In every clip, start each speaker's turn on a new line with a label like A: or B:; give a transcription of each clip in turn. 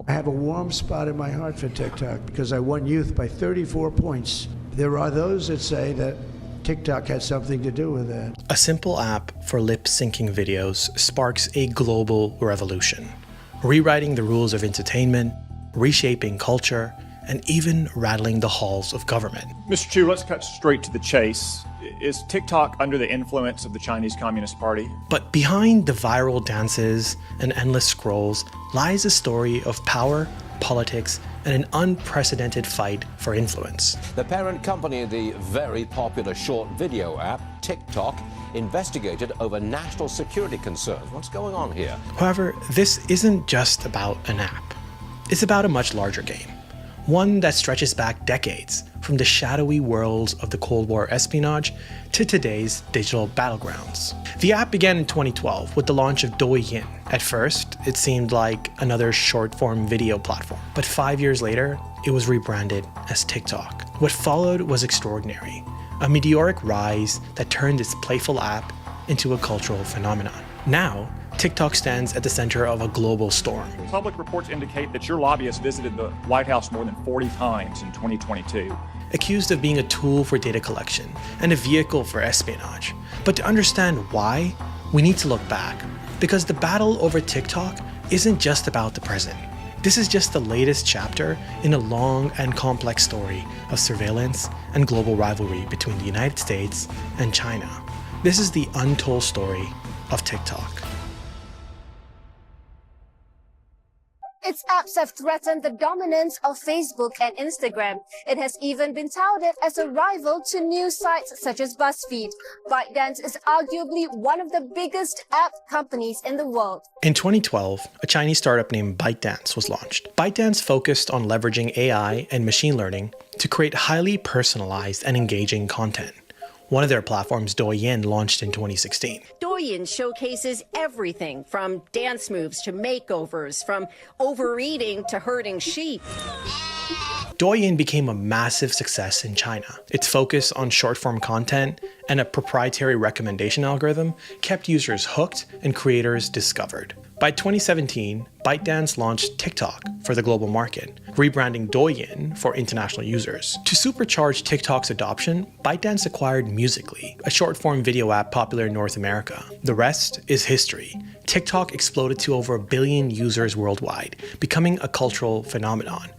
A: I have a warm spot in my heart for TikTok because I won youth by 34 points. There are those that say that TikTok had something to do with that.
B: A simple app for lip-syncing videos sparks a global revolution, rewriting the rules of entertainment, reshaping culture, and even rattling the halls of government.
C: Mr. Chu, let's cut straight to the chase. Is TikTok under the influence of the Chinese Communist Party?
B: But behind the viral dances and endless scrolls lies a story of power, politics, and an unprecedented fight for influence.
D: The parent company of the very popular short video app, TikTok, investigated over national security concerns. What's going on here?
B: However, this isn't just about an app. It's about a much larger game. One that stretches back decades, from the shadowy worlds of the Cold War espionage to today's digital battlegrounds. The app began in 2012 with the launch of Douyin. At first, it seemed like another short-form video platform, but 5 years later, it was rebranded as TikTok. What followed was extraordinary, a meteoric rise that turned this playful app into a cultural phenomenon. Now, TikTok stands at the center of a global storm.
C: Public reports indicate that your lobbyist visited the White House more than 40 times in 2022.
B: Accused of being a tool for data collection and a vehicle for espionage. But to understand why, we need to look back, because the battle over TikTok isn't just about the present. This is just the latest chapter in a long and complex story of surveillance and global rivalry between the United States and China. This is the untold story of TikTok.
E: Its apps have threatened the dominance of Facebook and Instagram. It has even been touted as a rival to news sites such as BuzzFeed. ByteDance is arguably one of the biggest app companies in the world.
B: In 2012, a Chinese startup named ByteDance was launched. ByteDance focused on leveraging AI and machine learning to create highly personalized and engaging content. One of their platforms, Douyin, launched in 2016.
F: Douyin showcases everything from dance moves to makeovers, from overeating to herding sheep.
B: Douyin became a massive success in China. Its focus on short-form content and a proprietary recommendation algorithm kept users hooked and creators discovered. By 2017, ByteDance launched TikTok for the global market, rebranding Douyin for international users. To supercharge TikTok's adoption, ByteDance acquired Musical.ly, a short-form video app popular in North America. The rest is history. TikTok exploded to over 1 billion users worldwide, becoming a cultural phenomenon.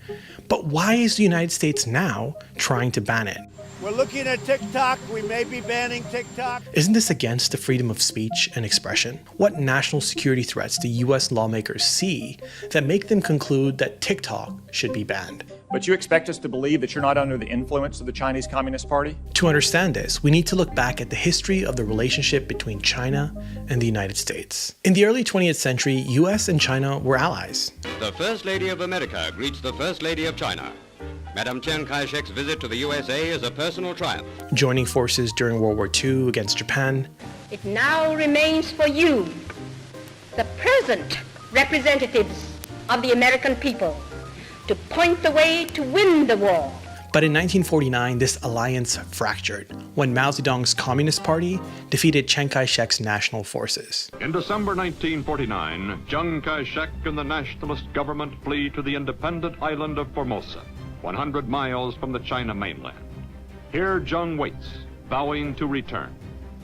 B: But why is the United States now trying to ban it?
G: We're looking at TikTok. We may be banning TikTok.
B: Isn't this against the freedom of speech and expression? What national security threats do US lawmakers see that make them conclude that TikTok should be banned?
C: But you expect us to believe that you're not under the influence of the Chinese Communist Party?
B: To understand this, we need to look back at the history of the relationship between China and the United States. In the early 20th century, US and China were allies.
H: The First Lady of America greets the First Lady of China. Madame Chiang Kai-shek's visit to the USA is a personal triumph.
B: Joining forces during World War II against Japan.
I: It now remains for you, the present representatives of the American people, to point the way to win the war.
B: But in 1949, this alliance fractured when Mao Zedong's Communist Party defeated Chiang Kai-shek's national forces.
J: In December 1949, Chiang Kai-shek and the nationalist government flee to the independent island of Formosa, 100 miles from the China mainland. Here Chiang waits, vowing to return.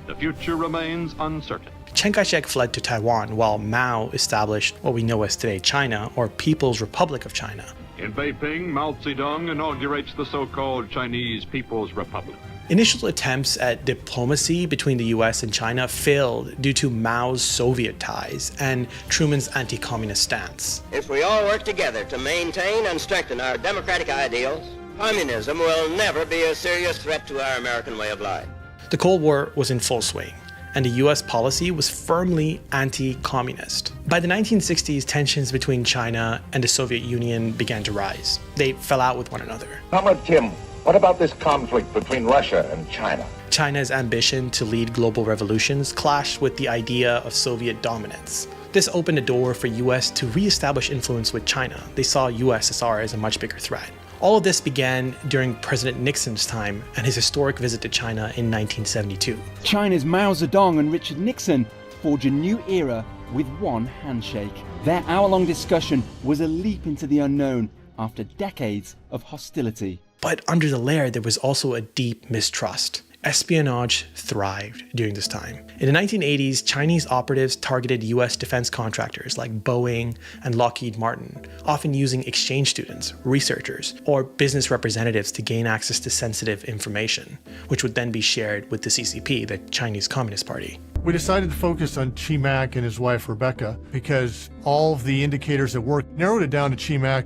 J: The future remains uncertain.
B: Chiang Kai-shek fled to Taiwan while Mao established what we know as today China, or People's Republic of China.
J: In Beiping, Mao Zedong inaugurates the so-called Chinese People's Republic.
B: Initial attempts at diplomacy between the US and China failed due to Mao's Soviet ties and Truman's anti-communist stance.
K: If we all work together to maintain and strengthen our democratic ideals, communism will never be a serious threat to our American way of life.
B: The Cold War was in full swing, and the US policy was firmly anti-communist. By the 1960s, tensions between China and the Soviet Union began to rise. They fell out with one another.
L: Comrade Kim, what about this conflict between Russia and China?
B: China's ambition to lead global revolutions clashed with the idea of Soviet dominance. This opened a door for US to re-establish influence with China. They saw USSR as a much bigger threat. All of this began during President Nixon's time and his historic visit to China in 1972.
M: China's Mao Zedong and Richard Nixon forge a new era with one handshake. Their hour-long discussion was a leap into the unknown after decades of hostility.
B: But under the layer, there was also a deep mistrust. Espionage thrived during this time. In the 1980s, Chinese operatives targeted US defense contractors like Boeing and Lockheed Martin, often using exchange students, researchers, or business representatives to gain access to sensitive information, which would then be shared with the CCP, the Chinese Communist Party.
N: We decided to focus on Chi Mak and his wife Rebecca because all of the indicators that worked narrowed it down to Chi Mak.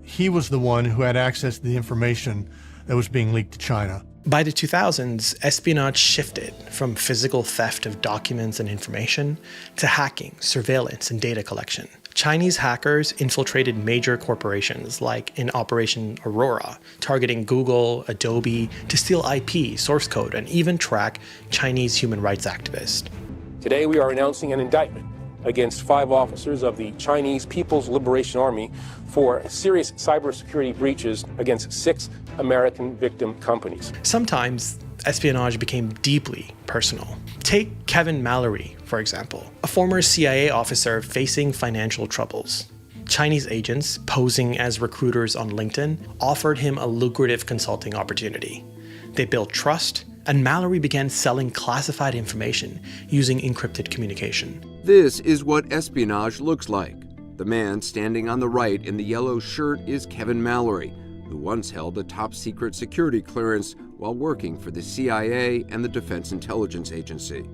N: He was the one who had access to the information that was being leaked to China.
B: By the 2000s, espionage shifted from physical theft of documents and information to hacking, surveillance, and data collection. Chinese hackers infiltrated major corporations like in Operation Aurora, targeting Google, Adobe to steal IP, source code, and even track Chinese human rights activists.
O: Today we are announcing an indictment against 5 officers of the Chinese People's Liberation Army for serious cybersecurity breaches against 6 American victim companies.
B: Sometimes espionage became deeply personal. Take Kevin Mallory, for example, a former CIA officer facing financial troubles. Chinese agents, posing as recruiters on LinkedIn, offered him a lucrative consulting opportunity. They built trust, and Mallory began selling classified information using encrypted communication.
P: This is what espionage looks like. The man standing on the right in the yellow shirt is Kevin Mallory, who once held a top-secret security clearance while working for the CIA and the Defense Intelligence Agency.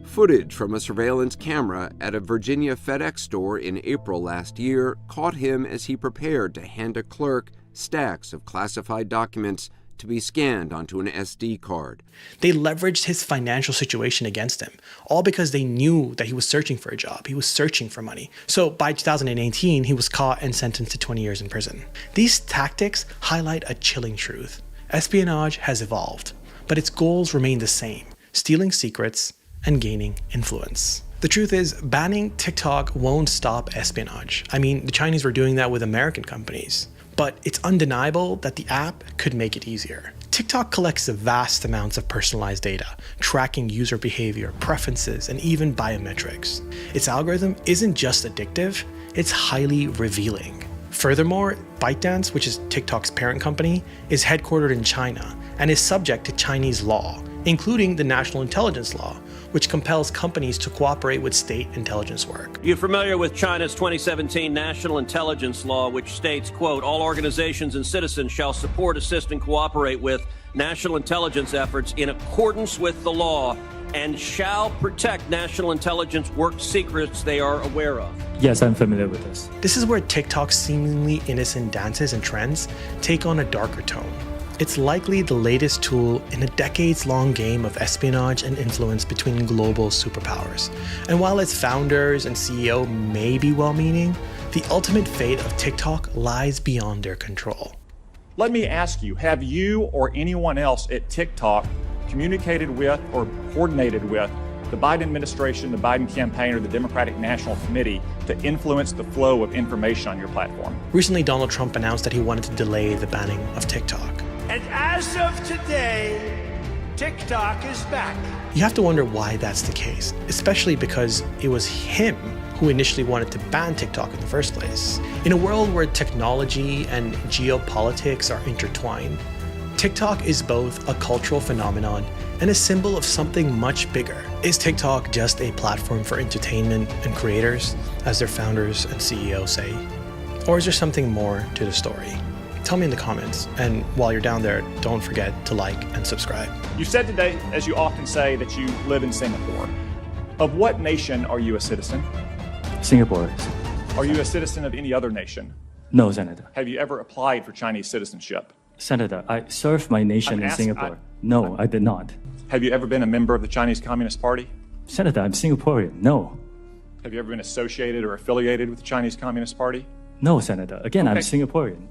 P: Footage from a surveillance camera at a Virginia FedEx store in April last year caught him as he prepared to hand a clerk stacks of classified documents to be scanned onto an SD card.
B: They leveraged his financial situation against him, all because they knew that he was searching for a job. He was searching for money. So by 2018, he was caught and sentenced to 20 years in prison. These tactics highlight a chilling truth. Espionage has evolved, but its goals remain the same: stealing secrets and gaining influence. The truth is, banning TikTok won't stop espionage. I mean, the Chinese were doing that with American companies. But it's undeniable that the app could make it easier. TikTok collects vast amounts of personalized data, tracking user behavior, preferences, and even biometrics. Its algorithm isn't just addictive, it's highly revealing. Furthermore, ByteDance, which is TikTok's parent company, is headquartered in China and is subject to Chinese law, including the national intelligence law, which compels companies to cooperate with state intelligence work.
Q: You're familiar with China's 2017 national intelligence law, which states, quote, all organizations and citizens shall support, assist, and cooperate with national intelligence efforts in accordance with the law and shall protect national intelligence work secrets they are aware of.
R: Yes, I'm familiar with this.
B: This is where TikTok's seemingly innocent dances and trends take on a darker tone. It's likely the latest tool in a decades-long game of espionage and influence between global superpowers. And while its founders and CEO may be well-meaning, the ultimate fate of TikTok lies beyond their control.
C: Let me ask you, have you or anyone else at TikTok communicated with or coordinated with the Biden administration, the Biden campaign, or the Democratic National Committee to influence the flow of information on your platform?
B: Recently, Donald Trump announced that he wanted to delay the banning of TikTok.
G: And as of today, TikTok is back.
B: You have to wonder why that's the case, especially because it was him who initially wanted to ban TikTok in the first place. In a world where technology and geopolitics are intertwined, TikTok is both a cultural phenomenon and a symbol of something much bigger. Is TikTok just a platform for entertainment and creators, as their founders and CEOs say? Or is there something more to the story? Tell me in the comments, and while you're down there, don't forget to like and subscribe.
C: You said today, as you often say, that you live in Singapore. Of what nation are you a citizen?
R: Singapore.
C: Are you a citizen of any other nation?
R: No, Senator.
C: Have you ever applied for Chinese citizenship?
R: Senator, I served my nation in Singapore. No, I did not.
C: Have you ever been a member of the Chinese Communist Party?
R: Senator, I'm Singaporean. No.
C: Have you ever been associated or affiliated with the Chinese Communist Party?
R: No, Senator. Again,
C: Okay.
R: I'm Singaporean.